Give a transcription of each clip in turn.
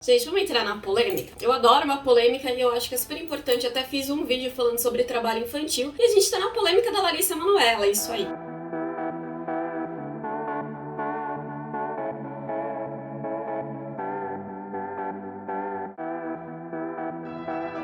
Gente, vamos entrar na polêmica? Eu adoro uma polêmica e eu acho que é super importante. Eu até fiz um vídeo falando sobre trabalho infantil e a gente tá na polêmica da Larissa Manoela, isso aí.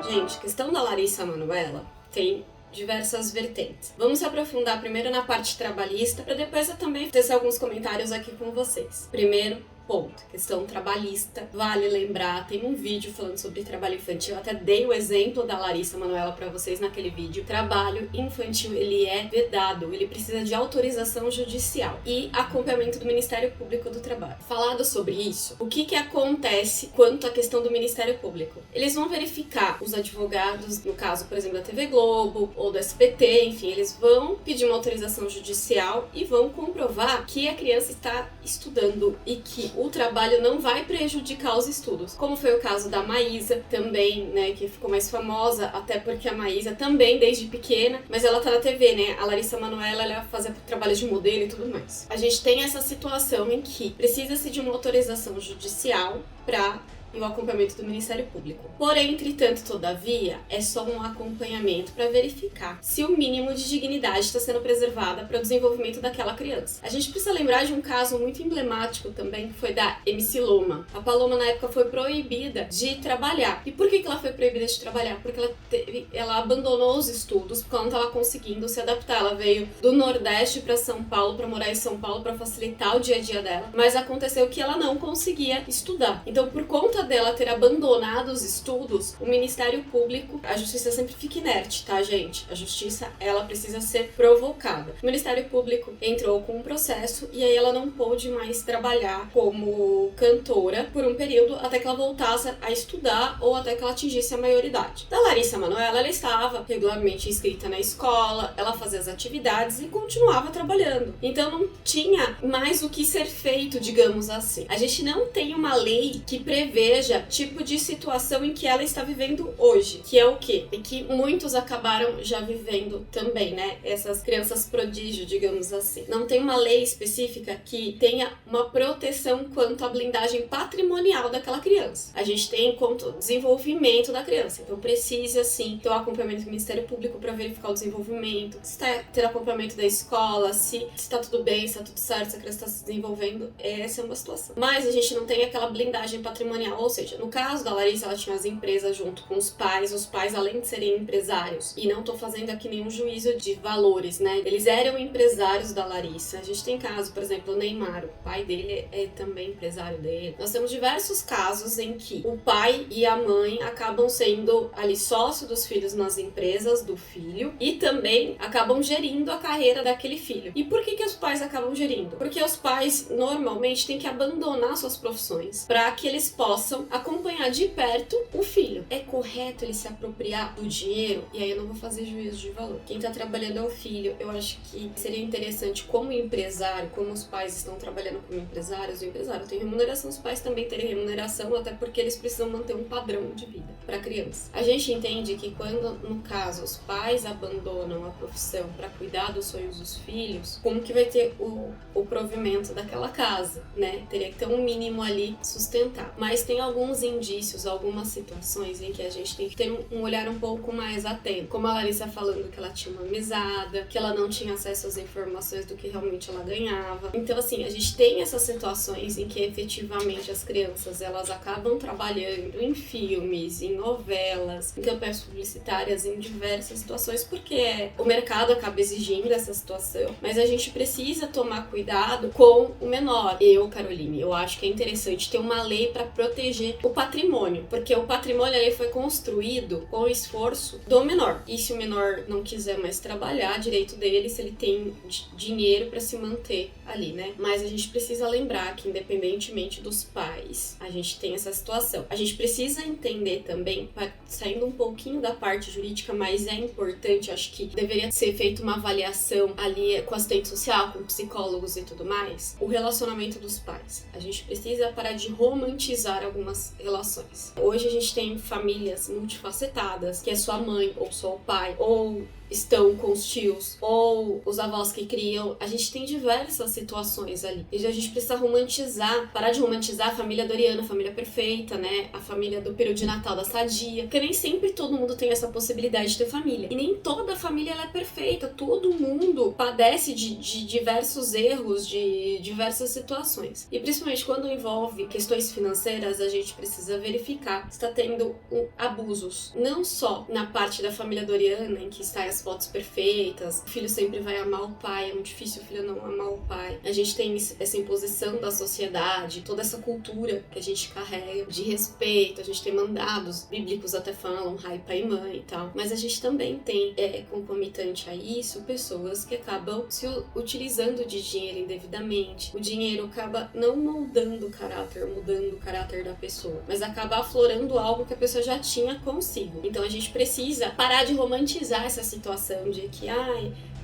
Gente, a questão da Larissa Manoela tem diversas vertentes. Vamos se aprofundar primeiro na parte trabalhista, para depois eu também tecer alguns comentários aqui com vocês. Primeiro ponto, questão trabalhista. Vale lembrar, tem um vídeo falando sobre trabalho infantil, eu até dei o exemplo da Larissa Manoela para vocês naquele vídeo. Trabalho infantil, ele é vedado, ele precisa de autorização judicial e acompanhamento do Ministério Público do Trabalho. Falado sobre isso, o que acontece quanto à questão do Ministério Público? Eles vão verificar os advogados, no caso, por exemplo, da TV Globo ou do SBT, enfim, eles vão pedir uma autorização judicial e vão comprovar que a criança está estudando e que o trabalho não vai prejudicar os estudos. Como foi o caso da Maísa, também, né, que ficou mais famosa, até porque a Maísa também, desde pequena, mas ela tá na TV, né? A Larissa Manoela, ela fazia trabalho de modelo e tudo mais. A gente tem essa situação em que precisa-se de uma autorização judicial para e o acompanhamento do Ministério Público. Porém, entretanto, todavia, é só um acompanhamento para verificar se o mínimo de dignidade está sendo preservada para o desenvolvimento daquela criança. A gente precisa lembrar de um caso muito emblemático também, que foi da MC Loma. A Paloma, na época, foi proibida de trabalhar. E por que ela foi proibida de trabalhar? Porque ela abandonou os estudos, porque ela não estava conseguindo se adaptar. Ela veio do Nordeste para São Paulo, para morar em São Paulo, para facilitar o dia a dia dela. Mas aconteceu que ela não conseguia estudar. Então, por conta dela ter abandonado os estudos, o Ministério Público, a justiça sempre fica inerte, tá, gente? A justiça, ela precisa ser provocada. O Ministério Público entrou com um processo e aí ela não pôde mais trabalhar como cantora por um período até que ela voltasse a estudar ou até que ela atingisse a maioridade. Da Larissa Manoela, ela estava regularmente inscrita na escola, ela fazia as atividades e continuava trabalhando. Então não tinha mais o que ser feito, digamos assim. A gente não tem uma lei que preveja tipo de situação em que ela está vivendo hoje, que é o quê? E que muitos acabaram já vivendo também, né? Essas crianças prodígio, digamos assim. Não tem uma lei específica que tenha uma proteção quanto à blindagem patrimonial daquela criança. A gente tem quanto ao desenvolvimento da criança. Então precisa, sim, ter o acompanhamento do Ministério Público para verificar o desenvolvimento, se ter acompanhamento da escola, se está tudo bem, se está tudo certo, se a criança está se desenvolvendo. Essa é uma situação. Mas a gente não tem aquela blindagem patrimonial. Ou seja, no caso da Larissa, ela tinha as empresas junto com os pais além de serem empresários, e não tô fazendo aqui nenhum juízo de valores, né? Eles eram empresários da Larissa. A gente tem caso, por exemplo, o Neymar, o pai dele é também empresário dele. Nós temos diversos casos em que o pai e a mãe acabam sendo ali sócio dos filhos nas empresas do filho e também acabam gerindo a carreira daquele filho. E por que os pais acabam gerindo? Porque os pais normalmente têm que abandonar suas profissões para que eles possam acompanhar de perto o filho. É correto ele se apropriar do dinheiro? E aí eu não vou fazer juízo de valor. Quem tá trabalhando é o filho. Eu acho que seria interessante, como empresário, como os pais estão trabalhando como empresários, o empresário tem remuneração, os pais também terem remuneração, até porque eles precisam manter um padrão de vida para a criança. A gente entende que quando, no caso, os pais abandonam a profissão para cuidar dos sonhos dos filhos, como que vai ter o provimento daquela casa, né? Teria que ter um mínimo ali sustentar. Mas tem alguns indícios, algumas situações em que a gente tem que ter um olhar um pouco mais atento. Como a Larissa falando que ela tinha uma mesada, que ela não tinha acesso às informações do que realmente ela ganhava. Então, assim, a gente tem essas situações em que efetivamente as crianças, elas acabam trabalhando em filmes, em novelas, em campanhas publicitárias, em diversas situações, porque o mercado acaba exigindo essa situação. Mas a gente precisa tomar cuidado com o menor. Caroline, eu acho que é interessante ter uma lei para proteger o patrimônio, porque o patrimônio ele foi construído com o esforço do menor. E se o menor não quiser mais trabalhar, direito dele, se ele tem dinheiro para se manter ali, né? Mas a gente precisa lembrar que, independentemente dos pais, a gente tem essa situação. A gente precisa entender também, saindo um pouquinho da parte jurídica, mas é importante, acho que deveria ser feita uma avaliação ali com assistente social, com psicólogos e tudo mais, o relacionamento dos pais. A gente precisa parar de romantizar algumas relações. Hoje a gente tem famílias multifacetadas, que é sua mãe ou seu pai, ou estão com os tios, ou os avós que criam. A gente tem diversas situações ali. E a gente precisa romantizar, parar de romantizar a família Doriana, a família perfeita, né? A família do peru de Natal da Sadia. Porque nem sempre todo mundo tem essa possibilidade de ter família. E nem toda família ela é perfeita. Todo mundo padece de diversos erros, de diversas situações. E principalmente quando envolve questões financeiras, a gente precisa verificar se está tendo abusos. Não só na parte da família Doriana, em que está as fotos perfeitas, o filho sempre vai amar o pai, é muito difícil o filho não amar o pai. A gente tem essa imposição da sociedade, toda essa cultura que a gente carrega de respeito, a gente tem mandados bíblicos até falam, pai, pai e mãe e tal. Mas a gente também tem, concomitante a isso, pessoas que acabam se utilizando de dinheiro indevidamente. O dinheiro acaba não moldando o caráter, mudando o caráter da pessoa, mas acaba aflorando algo que a pessoa já tinha consigo. Então a gente precisa parar de romantizar essa situação de que,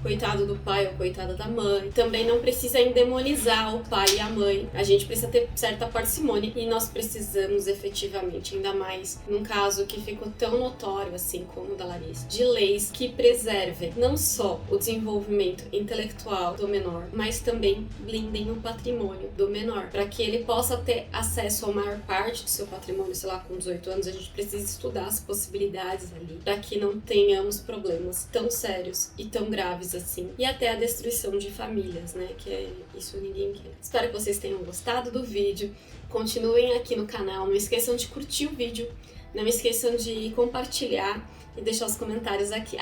coitado do pai ou coitada da mãe. Também não precisa endemonizar o pai e a mãe. A gente precisa ter certa parcimônia e nós precisamos efetivamente, ainda mais num caso que ficou tão notório assim como o da Larissa, de leis que preservem não só o desenvolvimento intelectual do menor, mas também blindem o patrimônio do menor, para que ele possa ter acesso à maior parte do seu patrimônio, sei lá, com 18 anos. A gente precisa estudar as possibilidades ali, para que não tenhamos problemas tão sérios e tão graves assim, e até a destruição de famílias, né, que isso ninguém quer. Espero que vocês tenham gostado do vídeo, continuem aqui no canal, não esqueçam de curtir o vídeo, não esqueçam de compartilhar e deixar os comentários aqui.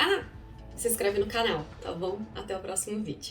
Se inscreve no canal, tá bom? Até o próximo vídeo.